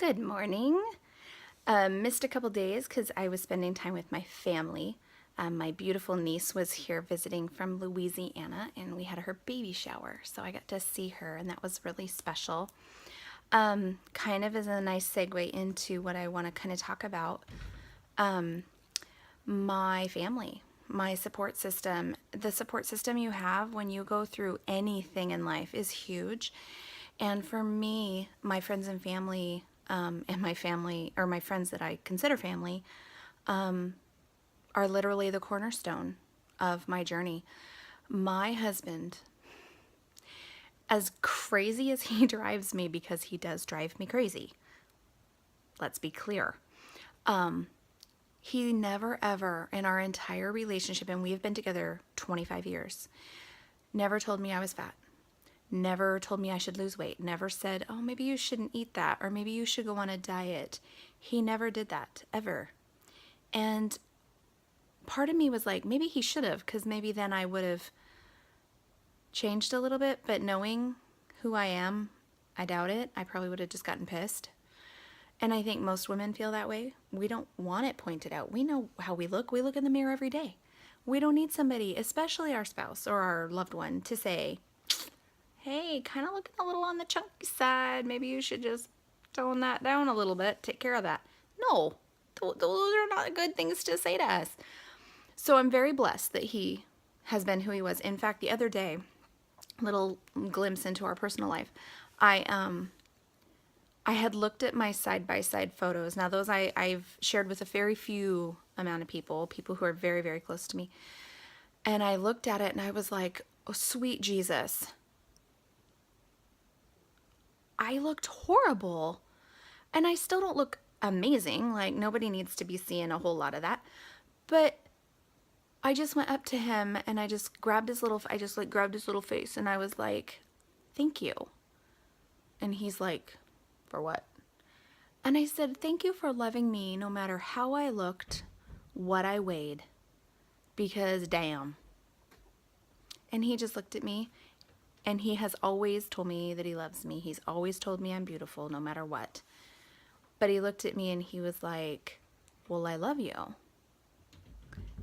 Good morning. Missed a couple days because I was spending time with my family. My beautiful niece was here visiting from Louisiana and we had her baby shower. So I got to see her and that was really special. Kind of as a nice segue into what I want to kind of talk about. My family, my support system. The support system you have when you go through anything in life is huge. And for me, my friends and family, and my family, or my friends that I consider family, are literally the cornerstone of my journey. My husband, as crazy as he drives me, because he does drive me crazy, let's be clear, he never ever in our entire relationship, and we've been together 25 years, never told me I was fat. Never told me I should lose weight. Never said, oh, maybe you shouldn't eat that, or maybe you should go on a diet. He never did that, ever. And part of me was like, maybe he should have, because maybe then I would have changed a little bit. But knowing who I am, I doubt it. I probably would have just gotten pissed. And I think most women feel that way. We don't want it pointed out. We know how we look. We look in the mirror every day. We don't need somebody, especially our spouse or our loved one, to say, hey, kind of looking a little on the chunky side. Maybe you should just tone that down a little bit. Take care of that. No, those are not good things to say to us. So I'm very blessed that he has been who he was. In fact, the other day, little glimpse into our personal life, I had looked at my side-by-side photos. Now, those I've shared with a very few amount of people who are very, very close to me. And I looked at it and I was like, oh, sweet Jesus. I looked horrible, and I still don't look amazing. Like, nobody needs to be seeing a whole lot of that. But I just went up to him and I just grabbed his little face and I was like, thank you. And he's like, for what? And I said, thank you for loving me no matter how I looked, what I weighed, because damn. And he just looked at me. And he has always told me that he loves me. He's always told me I'm beautiful no matter what. But he looked at me and he was like, well, I love you.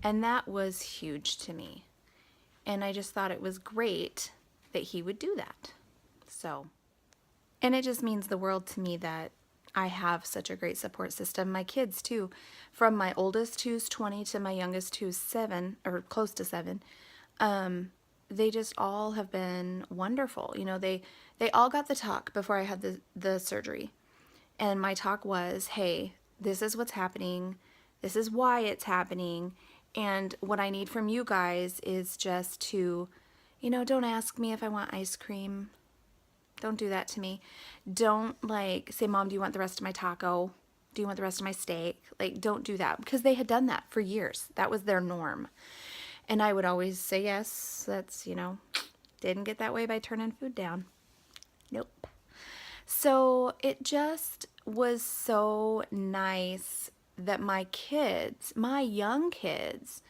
And that was huge to me. And I just thought it was great that he would do that. So, and it just means the world to me that I have such a great support system. My kids too, from my oldest who's 20 to my youngest who's 7, or close to 7, they just all have been wonderful. You know, they all got the talk before I had the surgery. And my talk was, hey, this is what's happening. This is why it's happening. And what I need from you guys is just to, don't ask me if I want ice cream. Don't do that to me. Don't say, Mom, do you want the rest of my taco? Do you want the rest of my steak? Don't do that, because they had done that for years. That was their norm. And I would always say yes. That's, didn't get that way by turning food down. Nope. So it just was so nice that my kids, my young kids,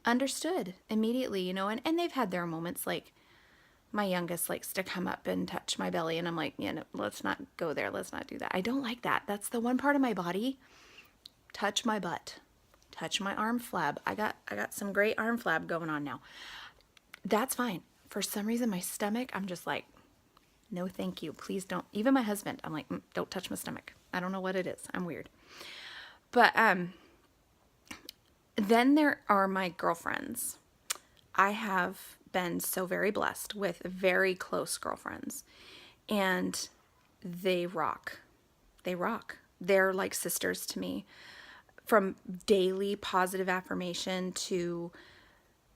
understood immediately, and they've had their moments. Like, my youngest likes to come up and touch my belly, and I'm like, let's not go there. Let's not do that. I don't like that. That's the one part of my body. Touch my butt. Touch my arm flab. I got some great arm flab going on now. That's fine. For some reason, my stomach, I'm just like, no, thank you. Please don't. Even my husband, I'm like, don't touch my stomach. I don't know what it is. I'm weird. But then there are my girlfriends. I have been so very blessed with very close girlfriends, and they rock. They rock. They're like sisters to me. From daily positive affirmation to,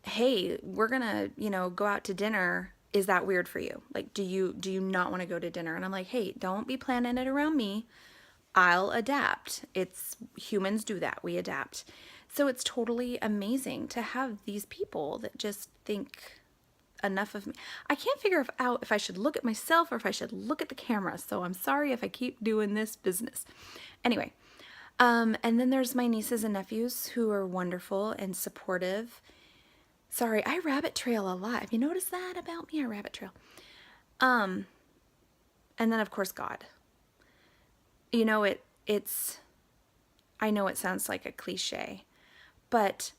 hey, we're gonna, go out to dinner. Is that weird for you? Do you not want to go to dinner? And I'm like, hey, don't be planning it around me. I'll adapt. Humans do that. We adapt. So it's totally amazing to have these people that just think enough of me. I can't figure out if I should look at myself or if I should look at the camera. So I'm sorry if I keep doing this business. Anyway. And then there's my nieces and nephews who are wonderful and supportive. Sorry, I rabbit trail a lot. Have you noticed that about me? I rabbit trail. And then of course God. you know, it's, I know it sounds like a cliche, but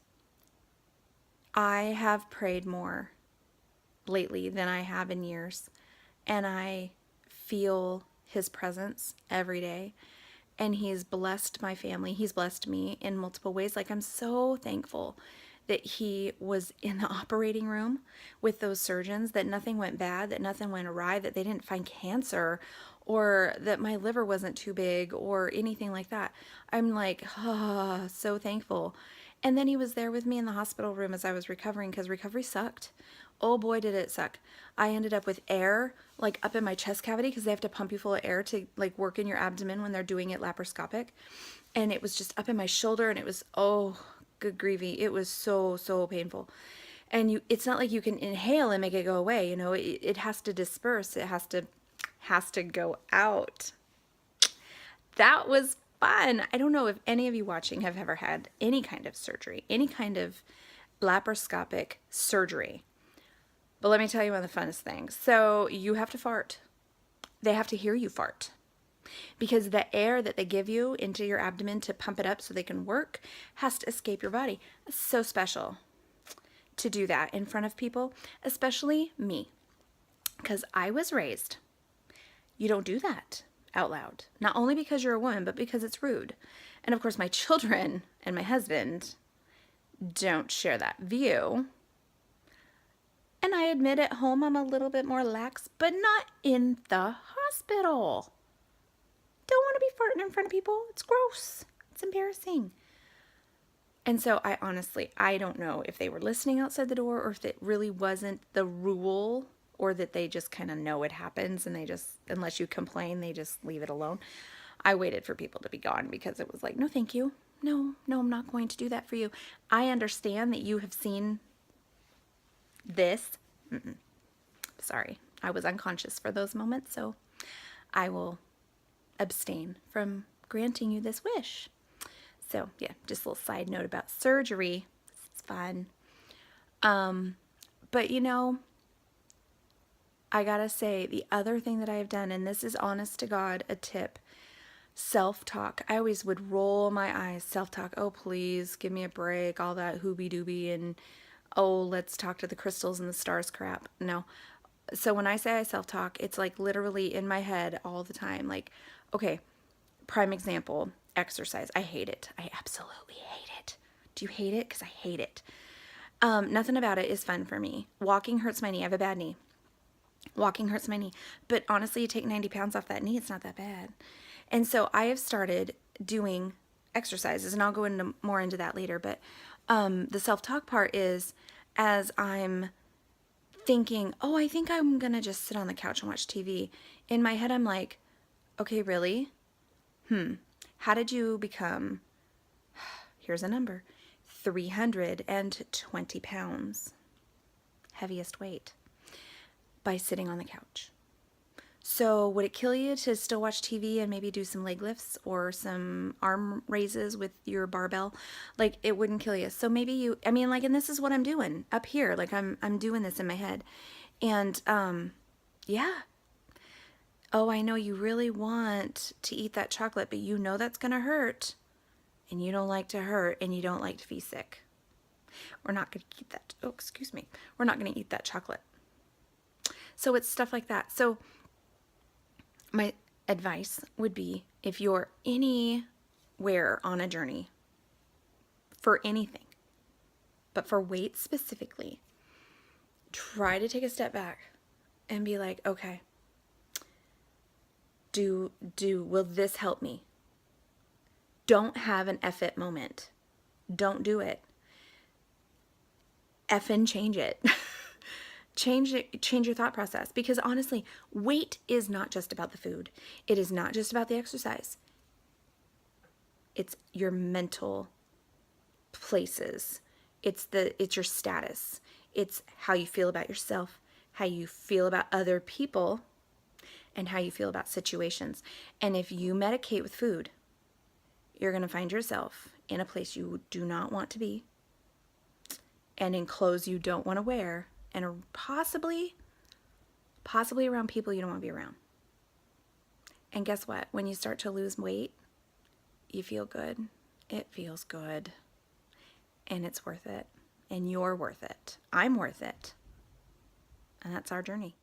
I have prayed more lately than I have in years. And I feel his presence every day. And he's blessed my family. He's blessed me in multiple ways. Like, I'm so thankful that he was in the operating room with those surgeons, that nothing went bad, that nothing went awry, that they didn't find cancer, or that my liver wasn't too big or anything like that. I'm like, oh, so thankful. And then he was there with me in the hospital room as I was recovering, because recovery sucked. Oh boy, did it suck. I ended up with air like up in my chest cavity, because they have to pump you full of air to like work in your abdomen when they're doing it laparoscopic. And it was just up in my shoulder, and it was, oh, good grievy. It was so, so painful. And it's not like you can inhale and make it go away. You know, it has to disperse. It has to go out. That was fun. I don't know if any of you watching have ever had any kind of surgery, any kind of laparoscopic surgery. But let me tell you one of the funnest things. So you have to fart. They have to hear you fart, because the air that they give you into your abdomen to pump it up so they can work has to escape your body. It's so special to do that in front of people, especially me, because I was raised, you don't do that out loud. Not only because you're a woman, but because it's rude. And of course, my children and my husband don't share that view. And I admit at home I'm a little bit more lax, but not in the hospital. Don't want to be farting in front of people. It's gross. It's embarrassing. And so I don't know if they were listening outside the door, or if it really wasn't the rule, or that they just kind of know it happens and they just, unless you complain, they just leave it alone. I waited for people to be gone, because it was like, no, thank you. No, I'm not going to do that for you. I understand that you have seen this. Sorry, I was unconscious for those moments, so I will abstain from granting you this wish. So yeah, just a little side note about surgery. It's fun. But you know, I gotta say, the other thing that I have done, and this is honest to God a tip, self-talk. I always would roll my eyes, self-talk. Oh, please give me a break, all that hoobie-doobie and, oh, let's talk to the crystals and the stars crap. No. So when I say I self-talk, it's like literally in my head all the time. Like, okay, prime example, exercise. I hate it. I absolutely hate it. Do you hate it? Because I hate it. Nothing about it is fun for me. Walking hurts my knee. I have a bad knee. Walking hurts my knee. But honestly, you take 90 pounds off that knee, it's not that bad. And so I have started doing exercises, and I'll go into more into that later. But the self-talk part is, as I'm thinking, oh, I think I'm going to just sit on the couch and watch TV. In my head, I'm like, okay, really? How did you become, here's a number, 320 pounds, heaviest weight, by sitting on the couch? So would it kill you to still watch TV and maybe do some leg lifts or some arm raises with your barbell? Like, it wouldn't kill you. So maybe you, I mean, like, and this is what I'm doing up here. Like, I'm doing this in my head. And, yeah. Oh, I know you really want to eat that chocolate, but you know that's going to hurt. And you don't like to hurt, and you don't like to be sick. We're not going to eat that. Oh, excuse me. We're not going to eat that chocolate. So it's stuff like that. So my advice would be, if you're anywhere on a journey for anything, but for weight specifically, try to take a step back and be like, okay, will this help me? Don't have an F it moment. Don't do it. Effing change it. Change your thought process, because honestly, weight is not just about the food. It is not just about the exercise. It's your mental places. It's your status. It's how you feel about yourself, how you feel about other people, and how you feel about situations. And if you medicate with food, you're going to find yourself in a place you do not want to be, and in clothes you don't want to wear, and possibly around people you don't want to be around. And guess what? When you start to lose weight, you feel good. It feels good. And it's worth it. And you're worth it. I'm worth it. And that's our journey.